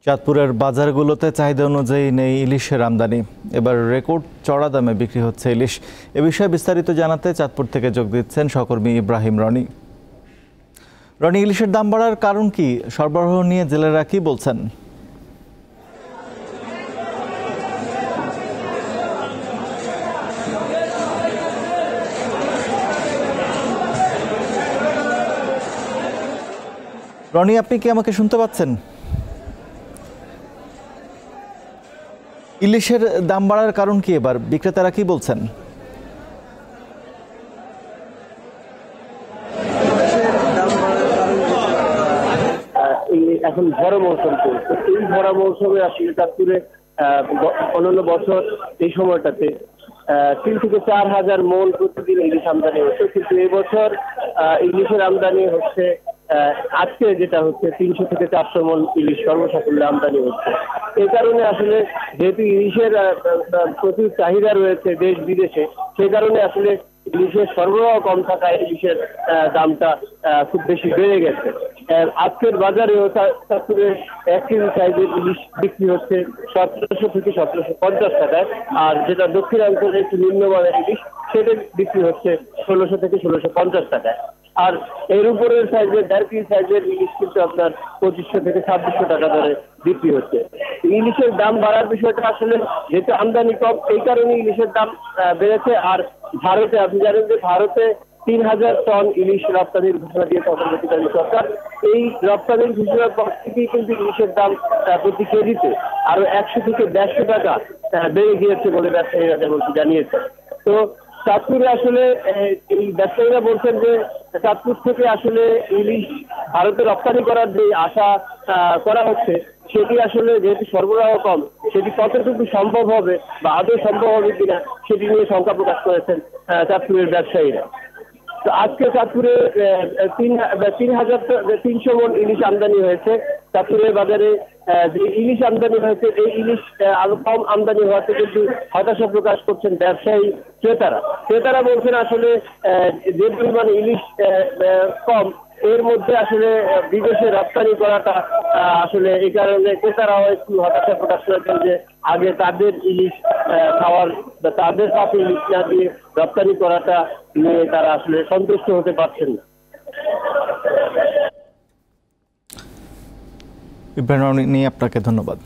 চাঁদপুরের বাজারগুলোতে চাহিদা অনুযায়ী নেই ইলিশের আমদানি। এবার রেকর্ড চড়া দামে বিক্রি হচ্ছে ইলিশ। এ বিষয়ে বিস্তারিত জানাতে চাঁদপুর থেকে যোগ দিচ্ছেন সহকর্মী ইব্রাহিম রনি। রনি, ইলিশের দাম বাড়ার কারণ কি? সরবরাহ নিয়ে জেলেরা কি বলছেন? রনি, আপনি কি আমাকে শুনতে পাচ্ছেন? ইলিশের দাম বাড়ার কারণ কি? এবার বিক্রেতারা কি বলছেন? এখন ভরা মৌসুম চলছে। এই ভরা মৌসুমে আসলে চাঁদপুরে অন্যান্য বছর এই সময়টাতে 3 থেকে 4 হাজার মন প্রতিদিন ইলিশ আমদানি হচ্ছে, কিন্তু এবছর ইলিশের আমদানি হচ্ছে আজকে যেটা হচ্ছে 300 থেকে 400 মন ইলিশ সর্বসাকুল্যে আমদানি হচ্ছে। এই কারণে আসলে যেহেতু ইলিশের প্রচুর চাহিদা রয়েছে দেশ বিদেশে, সেই কারণে আসলে ইলিশের সরবরাহ কম থাকায় ইলিশের দামটা খুব বেশি বেড়ে গেছে। আজকের বাজারেও চাঁদপুরের 1 কেজি সাইজের ইলিশ বিক্রি হচ্ছে 1700 থেকে 1750 টাকায়, আর যেটা দক্ষিণাঞ্চলের একটু নিম্নমানের ইলিশ সেটা বিক্রি হচ্ছে 1600 থেকে 1650 টাকায়। আর এর উপরের সাইজের 1.5 কেজি সাইজের ইলিশ কিন্তু আপনার 2500 থেকে 2600 টাকা দরে বিক্রি হচ্ছে। ইলিশের দাম বাড়ার বিষয়টা আসলে যেহেতু আমদানি কম, এই কারণে ইলিশের দাম বেড়েছে। আর ভারতে আপনি জানেন যে ভারতে 3000 টন ইলিশ রপ্তানির ঘোষণা দিয়েছে অন্তর্বর্তীকালীন সরকার। এই রপ্তানির ঘোষণার পর থেকেই কিন্তু ইলিশের দাম প্রতি কেজিতে আরো 100 থেকে 150 টাকা বেড়ে গিয়েছে বলে ব্যবসায়ীরা যেমন জানিয়েছে। তো চাঁদপুরে আসলে এই ব্যবসায়ীরা বলছেন যে চাঁদপুর থেকে আসলে ইলিশ ভারতে রপ্তানি করার যে আশা করা হচ্ছে, সেটি আসলে যেহেতু সরবরাহ কম, সেটি কতটুকু সম্ভব হবে বা আদৌ সম্ভব হবে কিনা সেটি নিয়ে শঙ্কা প্রকাশ করেছেন চাঁদপুরের ব্যবসায়ীরা। তো আজকে চাঁদপুরে 3,300 মন ইলিশ আমদানি হয়েছে। চাঁদপুরের বাজারে যে ইলিশ আমদানি হয়েছে, এই ইলিশ আরো কম আমদানি হওয়াতে কিন্তু হতাশা প্রকাশ করছেন ব্যবসায়ী ক্রেতারা বলছেন আসলে যে পরিমাণ ইলিশ কম, এর মধ্যে আসলে বিদেশে রপ্তানি করাটা আসলে এই কারণে ক্রেতারাও একটু হতাশা প্রকাশ করেছেন যে আগে তাদের ইলিশ খাওয়ার বা তাদের কাছে ইলিশ না দিয়ে রপ্তানি করাটা নিয়ে তারা আসলে সন্তুষ্ট হতে পারছেন না। ইব্রাহিম রনি, আপনাকে ধন্যবাদ।